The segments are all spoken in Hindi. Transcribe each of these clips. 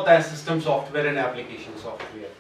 होता है system software and application software?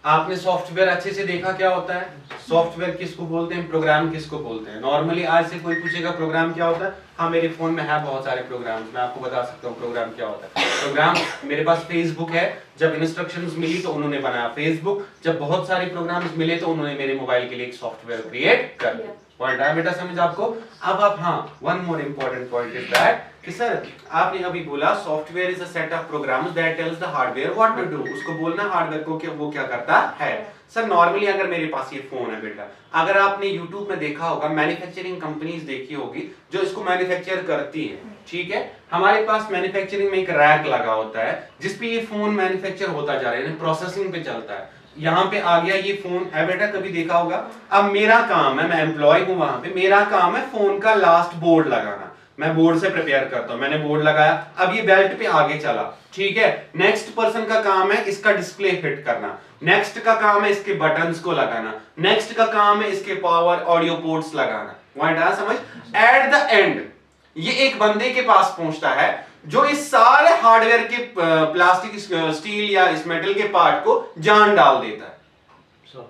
आपने सॉफ्टवेयर अच्छे से देखा क्या होता है? सॉफ्टवेयर किसको बोलते हैं, प्रोग्राम किसको बोलते हैं? नॉर्मली आज से कोई पूछेगा प्रोग्राम क्या होता है, हाँ मेरे फोन में है बहुत सारे प्रोग्राम्स, मैं आपको बता सकता हूँ प्रोग्राम क्या होता है। प्रोग्राम, मेरे पास फेसबुक है, जब इंस्ट्रक्शंस मिली तो उन्होंने बनाया फेसबुक, जब बहुत सारे प्रोग्राम्स मिले तो उन्होंने मेरे मोबाइल के लिए एक सॉफ्टवेयर क्रिएट कर दिया। पॉइंट आया बेटा समझ आपको? अब आप, हाँ, one more important point is that कि सर आपने अभी बोला software is a set of programs that tells the hardware what to do. उसको बोलना हार्डवेयर को कि वो क्या करता है। सर नॉर्मली अगर मेरे पास ये फोन है बेटा, अगर आपने यूट्यूब में देखा होगा, मैन्युफैक्चरिंग कंपनीज देखी होगी जो इसको मैन्युफैक्चर करती है, ठीक है, हमारे पास मैन्युफैक्चरिंग में एक रैक लगा होता है जिसपे ये फोन मैन्युफैक्चर होता जा रहा है, प्रोसेसिंग पे चलता है। यहाँ पे आ गया ये फोन है बेटा, कभी देखा होगा। अब मेरा काम है, मैं एम्प्लॉय हूं वहां पे, मेरा काम है फोन का लास्ट बोर्ड लगाना, मैं बोर्ड से प्रिपेयर करता हूं, मैंने बोर्ड लगाया, अब ये बेल्ट पे आगे चला, ठीक है, नेक्स्ट पर्सन का काम है इसका डिस्प्ले फिट करना, नेक्स्ट का काम है इसके बटन्स को लगाना, नेक्स्ट का काम है इसके पावर ऑडियो पोर्ट्स लगाना। पॉइंट आया समझ? एट द एंड ये एक बंदे के पास पहुंचता है जो इस सारे हार्डवेयर के प्लास्टिक, स्टील या इस मेटल के पार्ट को जान डाल देता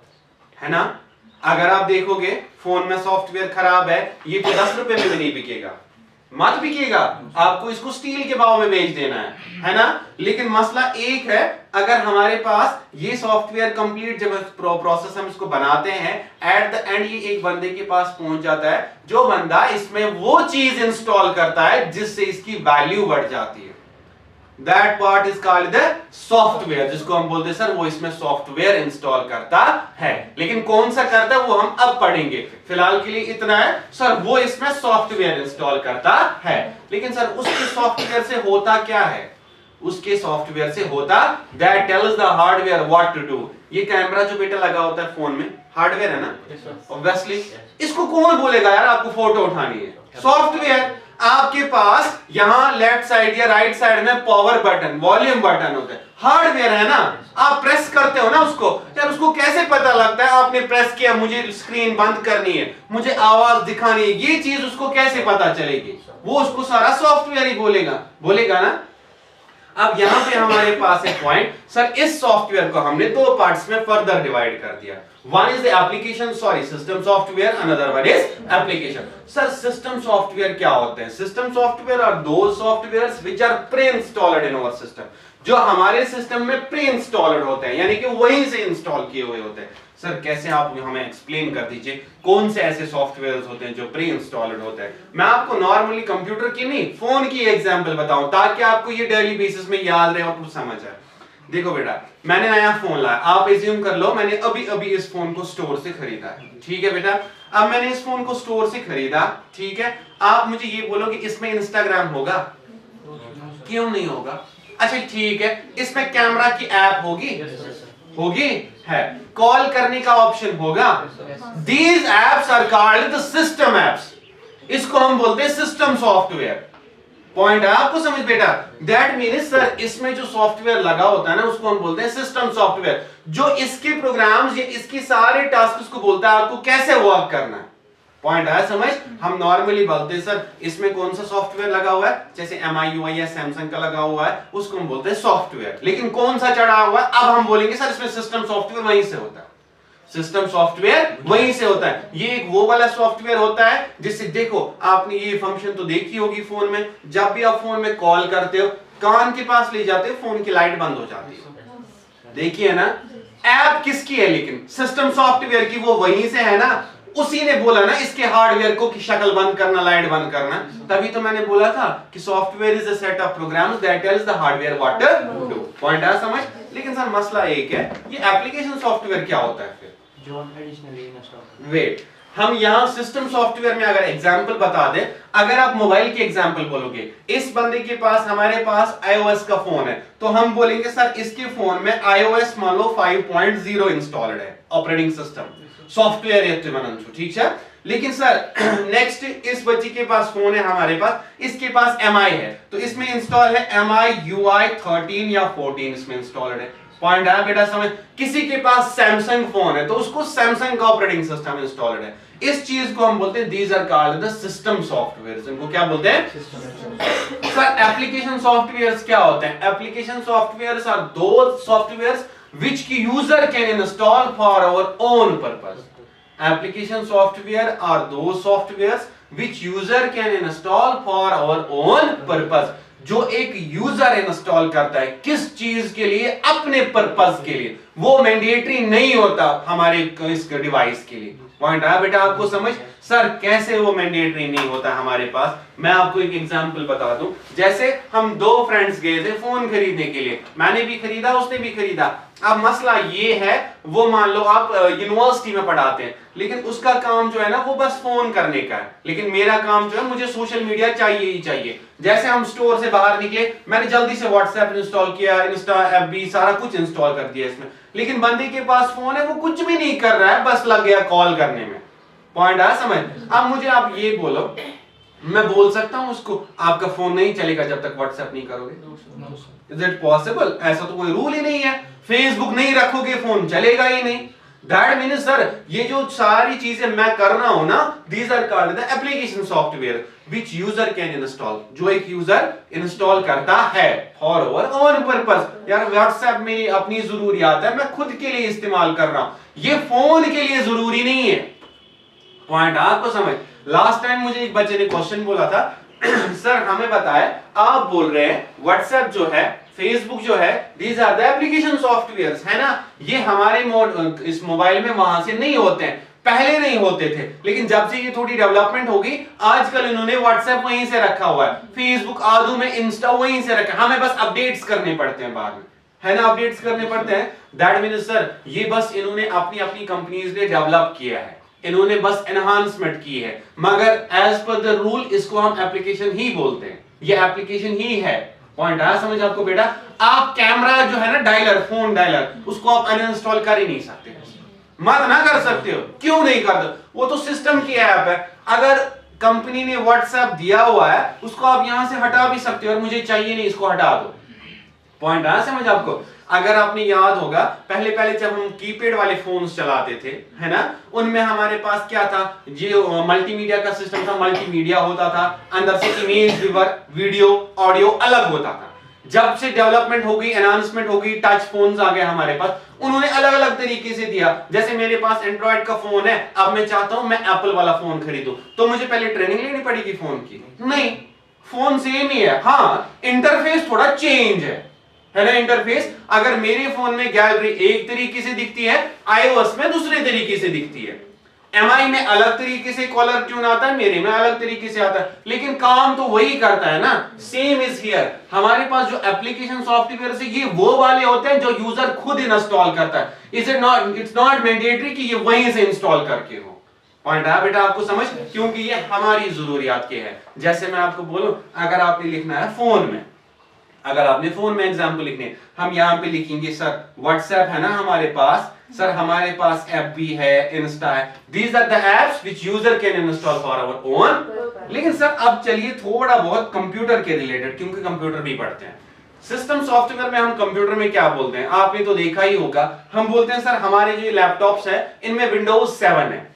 है ना। अगर आप देखोगे फोन में सॉफ्टवेयर खराब है, ये तो 10 रुपए में भी नहीं बिकेगा, मत बिकेगा, आपको इसको स्टील के भाव में बेच देना है ना। लेकिन मसला एक है, अगर हमारे पास ये सॉफ्टवेयर कंप्लीट जब प्रोसेस हम इसको बनाते हैं, एट द एंड ये एक बंदे के पास पहुंच जाता है, जो बंदा इसमें वो चीज इंस्टॉल करता है जिससे इसकी वैल्यू बढ़ जाती है। That part is called the software, जिसको हम बोलते हैं सर वो इसमें सॉफ्टवेयर इंस्टॉल करता है। लेकिन कौन सा करता है वो हम अब पढ़ेंगे, फिलहाल के लिए इतना है, सर वो इसमें सॉफ्टवेयर इंस्टॉल करता है। लेकिन सर उसके सॉफ्टवेयर से होता क्या है? उसके सॉफ्टवेयर से होता that tells the hardware what to do। ये कैमरा जो बेटा लगा होता है फोन में, हार्डवेयर है ना, ऑब्वियसली। इसको कौन बोलेगा यार आपको फोटो उठानी है? सॉफ्टवेयर। आपके पास यहां लेफ्ट साइड या राइट साइड में पावर बटन, वॉल्यूम बटन होता है, हार्डवेयर है ना, आप प्रेस करते हो ना उसको, यार उसको कैसे पता लगता है आपने प्रेस किया, मुझे स्क्रीन बंद करनी है, मुझे आवाज दिखानी है, ये चीज उसको कैसे पता चलेगी? वो उसको सारा सॉफ्टवेयर ही बोलेगा ना। अब यहां पे हमारे पास एक पॉइंट, सर इस सॉफ्टवेयर को हमने दो पार्ट्स में फर्दर डिवाइड कर दिया। One is the application, sorry, system software, another one is application. Sir, system software क्या होते हैं? System software are those softwares which are pre-installed in our system. जो हमारे सिस्टम में pre-installed होते हैं, यानी कि वहीं से इंस्टॉल किए हुए होते हैं। सर कैसे, आप हमें एक्सप्लेन कर दीजिए कौन से ऐसे सॉफ्टवेयर होते हैं जो pre-installed होते हैं? मैं आपको नॉर्मली कंप्यूटर की नहीं, फोन की एग्जांपल बताऊं ताकि आपको ये डेली बेसिस में याद रहे और कुछ समझ आए। देखो बेटा, मैंने नया फोन लाया, आप एज्यूम कर लो मैंने अभी इस फोन को स्टोर से खरीदा है, ठीक है बेटा। अब मैंने इस फोन को स्टोर से खरीदा, ठीक है, आप मुझे ये बोलो कि इसमें इंस्टाग्राम होगा? क्यों नहीं होगा? अच्छा ठीक है, इसमें कैमरा की ऐप होगी है, कॉल करने का ऑप्शन होगा। These apps are called the system apps, इसको हम बोलते हैं सिस्टम सॉफ्टवेयर। पॉइंट है आपको समझ बेटा? दैट मीन्स सर इसमें जो सॉफ्टवेयर लगा होता है ना उसको हम बोलते हैं सिस्टम सॉफ्टवेयर, जो इसके प्रोग्राम्स या इसके सारे टास्क को बोलता है आपको कैसे वर्क करना है। पॉइंट आया समझ? हम नॉर्मली बोलते हैं सर इसमें कौन सा सॉफ्टवेयर लगा हुआ है, जैसे MIUI या सैमसंग का लगा हुआ है, उसको हम बोलते हैं सॉफ्टवेयर। लेकिन कौन सा चढ़ा हुआ है, अब हम बोलेंगे सर इसमें सिस्टम सॉफ्टवेयर वहीं से होता है, सिस्टम सॉफ्टवेयर वहीं से होता है। ये एक वो वाला सॉफ्टवेयर होता है जिससे, देखो आपने ये फंक्शन तो देखी होगी फोन में, जब भी आप फोन में कॉल करते हो कान के पास ले जाते हो, फोन की लाइट बंद हो जाती है, देखिए ना। ऐप किसकी है? लेकिन सिस्टम सॉफ्टवेयर की, वो वहीं से है ना, उसी ने बोला ना इसके हार्डवेयर को कि शक्ल बंद करना, लाइट बंद करना। तभी तो मैंने बोला था कि software is a set of programs that tells the hardware what to do. Point आया समझ? लेकिन सर मसला एक है, ये एप्लीकेशन सॉफ्टवेयर क्या होता है फिर? वेट, हम यहां सिस्टम सॉफ्टवेयर में अगर एग्जांपल बता दें, अगर आप मोबाइल की एग्जांपल बोलोगे, इस बंदे के पास, हमारे पास iOS का फोन है, तो हम बोलेंगे सर इसके फोन में iOS मान लो 5.0 इंस्टॉल्ड है, ऑपरेटिंग सिस्टम सॉफ्टवेयर है, ठीक है। लेकिन सर नेक्स्ट इस बच्चे के पास फोन है, हमारे पास, इसके पास MI है, तो इसमें इंस्टॉल है MIUI 13 या 14 इसमें इंस्टॉल्ड है। पॉइंट है बेटा समझ। किसी के पास सैमसंग फोन है तो उसको सैमसंग का ऑपरेटिंग सिस्टम इंस्टॉल्ड है। इस चीज को हम बोलते हैं these are called the system softwares. इनको क्या बोलते हैं? सर एप्लीकेशन सॉफ्टवेयर्स क्या होते हैं? Application softwares are those softwares which the user can install for our own purpose. Application software are those softwares which user can install for our own purpose. जो एक यूजर इंस्टॉल करता है किस चीज के लिए? अपने पर्पस के लिए। वो मैंडेटरी नहीं होता हमारे इस डिवाइस के लिए। पॉइंट आया बेटा आपको समझ? सर कैसे वो मैंडेटरी नहीं होता हमारे पास? मैं आपको एक एग्जांपल बता दूं। जैसे हम दो फ्रेंड्स गए थे फोन खरीदने के लिए, मैंने भी खरीदा उसने भी खरीदा। अब मसला ये है, वो मान लो आप यूनिवर्सिटी में पढ़ाते हैं, लेकिन उसका काम जो है ना वो बस फोन करने का है, लेकिन मेरा काम जो है मुझे सोशल मीडिया चाहिए ही चाहिए। जैसे हम स्टोर से बाहर निकले, मैंने जल्दी से व्हाट्सएप इंस्टॉल किया, इंस्टा एफबी सारा कुछ इंस्टॉल कर दिया इसमें, लेकिन बंदे के पास फोन है वो कुछ भी नहीं कर रहा है, बस लग गया कॉल करने में। पॉइंट आया समझ? अब मुझे आप ये बोलो, मैं बोल सकता हूं उसको आपका फोन नहीं चलेगा जब तक व्हाट्सएप नहीं करोगे? Is it possible? ऐसा तो कोई रूल ही नहीं है। फेसबुक नहीं रखोगे फोन चलेगा ही नहीं। दैट मीन्स सर ये जो सारी चीजें मैं कर रहा हूं ना, these are called the application software which user can install. जो एक यूजर इंस्टॉल करता है फॉर आवर ओन पर्पस। यार व्हाट्सएप मेरी अपनी जरूरियात है, मैं खुद के लिए इस्तेमाल कर रहा हूं, ये फोन के लिए जरूरी नहीं है। पॉइंट आपको समझ? लास्ट टाइम मुझे एक बच्चे ने क्वेश्चन बोला था सर हमें बताए, आप बोल रहे हैं व्हाट्सएप जो है, फेसबुक जो है, these are the application softwares, है ना, ये हमारे इस मोबाइल में वहां से नहीं होते हैं, पहले नहीं होते थे, लेकिन जब से ये थोड़ी डेवलपमेंट होगी आजकल इन्होंने व्हाट्सएप वहीं से रखा हुआ है, फेसबुक आदू में, इंस्टा वहीं से रखा है, हमें बस अपडेट्स करने पड़ते हैं बाद में, है ना, अपडेट्स करने पड़ते हैं। दैट मीन्स सर ये बस इन्होंने अपनी अपनी कंपनीज ने डेवलप किया है, इन्होंने बस एनहांसमेंट की है, मगर एज पर द रूल इसको हम एप्लीकेशन ही बोलते हैं, ये एप्लीकेशन ही है। पॉइंट आया समझ आपको बेटा? आप कैमरा जो है ना डायलर, फोन डायलर, उसको आप अनइंस्टॉल कर ही नहीं सकते, मत ना कर सकते हो। क्यों नहीं कर दो? वो तो सिस्टम की ऐप है, अगर कंपनी ने व्हाट्सएप दिया हुआ है उसको आप यहां से हटा भी सकते हो, और मुझे चाहिए नहीं इसको हटा दो। पॉइंट आया समझ आपको? अगर आपने याद होगा पहले पहले जब हम कीपैड वाले फोन्स चलाते थे, है ना, उनमें हमारे पास क्या था, जो मल्टीमीडिया का सिस्टम था, मल्टीमीडिया होता था, अंदर से इमेज, वीडियो, ऑडियो अलग होता था। जब से डेवलपमेंट हो गई, एनहांसमेंट हो गई, टच फोन्स आ गए हमारे पास, उन्होंने अलग अलग तरीके से दिया। जैसे मेरे पास एंड्रॉइड का फोन है, अब मैं चाहता हूं मैं एप्पल वाला फोन खरीदूं, तो मुझे पहले ट्रेनिंग लेनी पड़ेगी फोन की? नहीं, फोन सेम ही है, हाँ इंटरफेस थोड़ा चेंज है ना। इंटरफेस अगर मेरे फोन में गैलरी एक तरीके से दिखती है, iOS में दूसरे तरीके से दिखती है, MI में अलग तरीके से कॉलर ट्यून आता है, मेरे में अलग तरीके से आता है, लेकिन काम तो वही करता है ना। सेम इज हियर, हमारे पास जो एप्लीकेशन सॉफ्टवेयर है ये वो वाले होते हैं जो यूजर खुद इंस्टॉल करता है। इट्स नॉट मैंडेटरी कि ये वहीं से इंस्टॉल करके हो। पॉइंट आया बेटा आपको समझ? क्योंकि ये हमारी जरूरियात के है। जैसे मैं आपको बोलूं, अगर आपने लिखना है फोन में, अगर आपने फोन में एग्जाम्पल लिखने, हम यहां पे लिखेंगे सर व्हाट्सएप है ना हमारे पास, सर हमारे पास एफबी है, इंस्टा है, these are the apps which user can install for our own. लेकिन सर अब चलिए थोड़ा बहुत कंप्यूटर के रिलेटेड, क्योंकि कंप्यूटर भी पढ़ते हैं, सिस्टम सॉफ्टवेयर में हम कंप्यूटर में क्या बोलते हैं आपने तो देखा ही होगा, हम बोलते हैं सर हमारे जो लैपटॉप्स है इनमें विंडोज 7 है,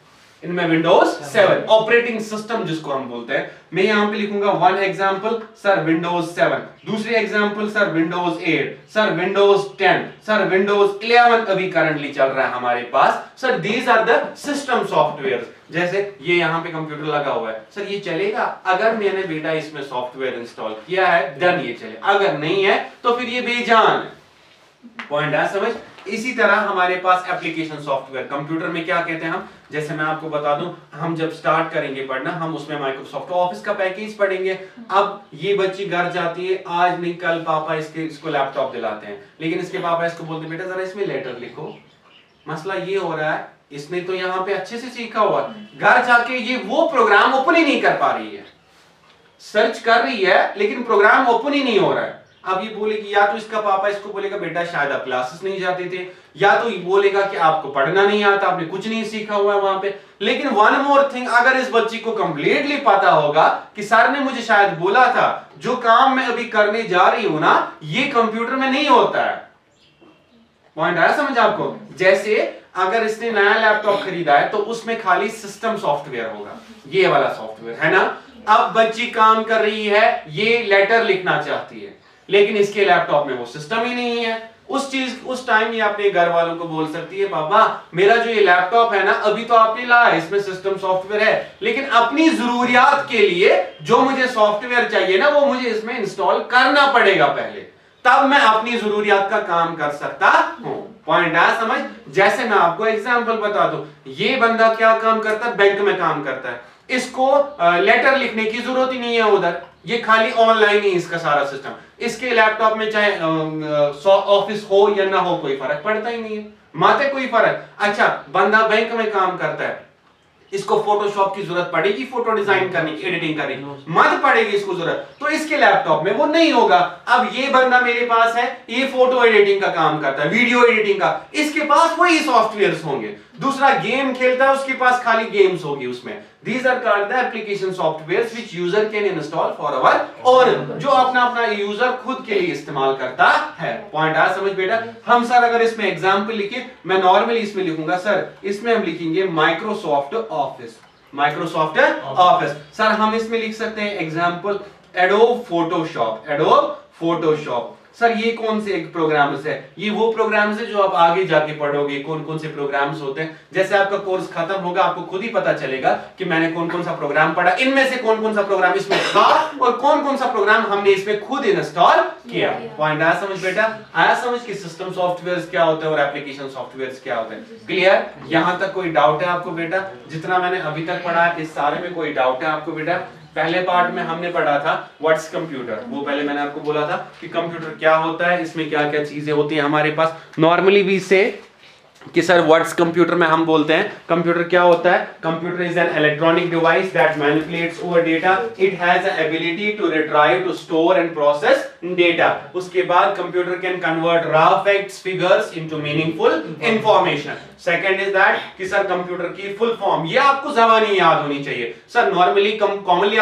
इनमें विंडोज 7 ऑपरेटिंग सिस्टम जिसको हम बोलते हैं। मैं यहां पे लिखूंगा वन एग्जांपल सर विंडोज 7, दूसरी example sir Windows 8, sir Windows 10, sir Windows 11 अभी करंटली चल रहा है हमारे पास। Sir these are the system software. जैसे ये यहां पे कंप्यूटर लगा हुआ है, सर ये चलेगा अगर मैंने बेटा इसमें सॉफ्टवेयर इंस्टॉल किया है, देन ये चले, अगर नहीं है तो फिर ये बेजान है। पॉइंट है समझ? इसी तरह हमारे पास एप्लीकेशन सॉफ्टवेयर कंप्यूटर में क्या कहते हैं हम, जैसे मैं आपको बता दूं, हम जब स्टार्ट करेंगे पढ़ना हम उसमें माइक्रोसॉफ्ट ऑफिस का पैकेज पढ़ेंगे। अब ये बच्ची घर जाती है, आज नहीं कल पापा इसको लैपटॉप दिलाते हैं, लेकिन इसके पापा इसको बोलते बेटा जरा इसमें लेटर लिखो। मसला ये हो रहा है इसने तो यहाँ पे अच्छे से सीखा हुआ, घर जाके ये वो प्रोग्राम ओपन ही नहीं कर पा रही है, सर्च कर रही है लेकिन प्रोग्राम ओपन ही नहीं हो रहा है। अब ये बोलेगी, या तो इसका पापा इसको बोलेगा बेटा शायद आप क्लासेस नहीं जाते थे, या तो ये बोलेगा कि आपको पढ़ना नहीं आता, आपने कुछ नहीं सीखा हुआ है वहां पे। लेकिन वन मोर थिंग, अगर इस बच्ची को कंप्लीटली पता होगा कि सर ने मुझे शायद बोला था जो काम मैं अभी करने जा रही हूं ना ये कंप्यूटर में नहीं होता है, पॉइंट आया समझ आपको? जैसे अगर इसने नया लैपटॉप खरीदा है तो उसमें खाली सिस्टम सॉफ्टवेयर होगा, ये वाला सॉफ्टवेयर है ना। अब बच्ची काम कर रही है, ये लेटर लिखना चाहती है, लेकिन इसके लैपटॉप में वो सिस्टम ही नहीं है। उस टाइम ये अपने घर वालों को बोल सकती है, पापा मेरा जो ये लैपटॉप है ना, अभी तो आपने लाया, इसमें सिस्टम सॉफ्टवेयर है, लेकिन अपनी जरूरियात के लिए जो मुझे सॉफ्टवेयर चाहिए ना, वो मुझे इसमें इंस्टॉल करना पड़ेगा पहले, तब मैं अपनी जरूरियात का काम कर सकता हूं। पॉइंट आया समझ? जैसे मैं आपको एग्जांपल बता दूं, ये बंदा क्या काम करता है, बैंक में काम करता है, इसको लेटर लिखने की जरूरत ही नहीं है उधर, ये खाली ऑनलाइन ही इसका सारा सिस्टम, इसके लैपटॉप में चाहे ऑफिस हो या ना हो कोई फर्क पड़ता ही नहीं है, माते कोई फर्क। अच्छा, बंदा बैंक में काम करता है, इसको फोटोशॉप की जरूरत पड़ेगी, फोटो डिजाइन करने की, एडिटिंग करने की मत पड़ेगी इसको जरूरत, तो इसके लैपटॉप में वो नहीं होगा। अब ये बंदा मेरे पास है, ये फोटो एडिटिंग का काम करता है, वीडियो एडिटिंग का, इसके पास वही सॉफ्टवेयर्स होंगे। दूसरा गेम खेलता है, उसके पास खाली गेम्स होगी उसमें। These are called the application softwares which user can install for our own, जो अपना यूजर खुद के लिए इस्तेमाल करता है। पॉइंट आया समझ बेटा? हम सर अगर इसमें एग्जांपल लिखे, मैं नॉर्मली इसमें लिखूंगा सर, इसमें हम लिखेंगे Microsoft office, Microsoft office. Sir हम इसमें लिख सकते हैं example adobe Photoshop, adobe Photoshop. Sir ये कौन से एक प्रोग्राम्स है? ये वो प्रोग्राम्स है जो आप आगे जाके पढ़ोगे, कौन कौन से प्रोग्राम्स होते हैं। जैसे आपका कोर्स खत्म होगा, आपको खुद ही पता चलेगा कि मैंने कौन कौन सा प्रोग्राम पढ़ा, इनमें से कौन कौन सा प्रोग्राम इसमें था और कौन कौन सा प्रोग्राम हमने इसमें खुद इंस्टॉल किया। पॉइंट आया समझ बेटा? आया समझ कि सिस्टम सॉफ्टवेयर क्या होते हैं और एप्लीकेशन सॉफ्टवेयर क्या होते हैं? क्लियर? यहां तक कोई डाउट है आपको बेटा? जितना मैंने अभी तक पढ़ा है इस सारे में कोई डाउट है आपको बेटा? पहले पार्ट में हमने पढ़ा था व्हाट्स कंप्यूटर, वो पहले मैंने आपको बोला था कि कंप्यूटर क्या होता है, इसमें क्या क्या चीजें होती हैं हमारे पास। नॉर्मली वी से कि सर व्हाट्स कंप्यूटर में हम बोलते हैं कंप्यूटर क्या होता है, computer is an electronic device that manipulates over data, it has an ability to retrieve, to store and process data. उसके बाद computer can convert raw facts, figures into meaningful information. Second is that कि सर कंप्यूटर की फुल फॉर्म, ये आपको ज़बानी याद होनी चाहिए sir. Normally commonly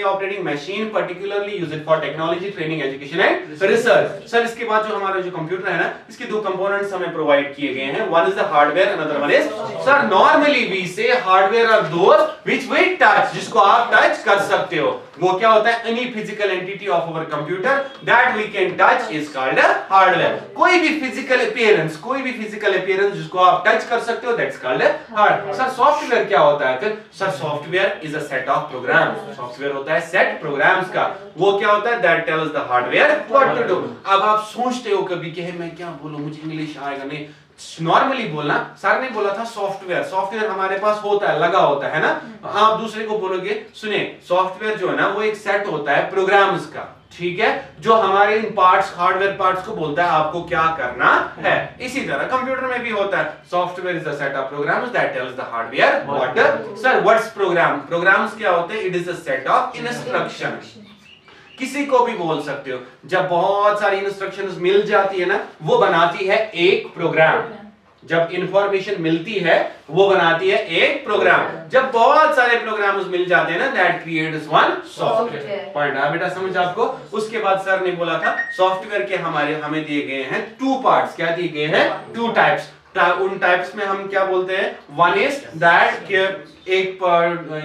operating machine particularly used for technology, training, education and research. Sir इसके बाद जो हमारा जो कंप्यूटर है ना, इसके दो कंपोनेंट्स हमें प्रोवाइड किए गए हैं, one is the hardware, another one is sir normally we say hardware are those which we touch, जिसको आप टच कर सकते हो। वो क्या होता है? Any physical entity of our computer that we can touch is called hardware. कोई भी फिजिकल अपीयरेंस जिसको आप टच कर सकते हो that's called hardware. Sir software क्या होता है फिर? Sir software is a set of programs, software होता है सेट प्रोग्राम्स का। वो क्या होता है? That tells the hardware what to do. अब आप सोचते हो कभी कि मैं क्या बोलूं, मुझे इंग्लिश आएगा नहीं, नॉर्मली बोलना। सर ने बोला था सॉफ्टवेयर, सॉफ्टवेयर हमारे पास होता है, लगा होता है ना। आप दूसरे को बोलोगे, सुने सॉफ्टवेयर जो है ना वो एक सेट होता है प्रोग्राम्स का, ठीक है, जो हमारे इन पार्ट्स, हार्डवेयर पार्ट्स को बोलता है आपको क्या करना है। इसी तरह कंप्यूटर में भी होता है, software is a set of programs that tells the hardware what. Sir what's program? Programs क्या होते हैं? It is a set of instruction. किसी को भी बोल सकते हो, जब बहुत सारी इंस्ट्रक्शंस मिल जाती है ना, वो बनाती है एक प्रोग्राम। जब इंफॉर्मेशन मिलती है वो बनाती है एक प्रोग्राम। जब बहुत सारे प्रोग्राम्स मिल जाते हैं ना, that creates one software. Point है बेटा समझ आपको? उसके बाद सर ने बोला था सॉफ्टवेयर के हमें दिए गए हैं टू पार्ट्स। क्या दिए गए हैं? Two types. उन टाइप्स में हम क्या बोलते हैं? वन इज दैट एक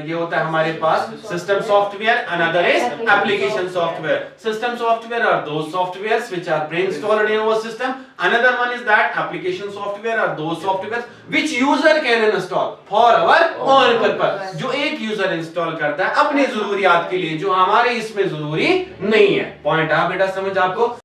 ये होता है हमारे पास system software, another is application software. System software are those softwares which are pre-installed in our system, another one is that application software are those softwares which user can install for our own purpose, जो एक यूजर इंस्टॉल करता है अपनी जरूरियात के लिए, जो हमारे इसमें जरूरी नहीं है। पॉइंट आ बेटा समझ आपको?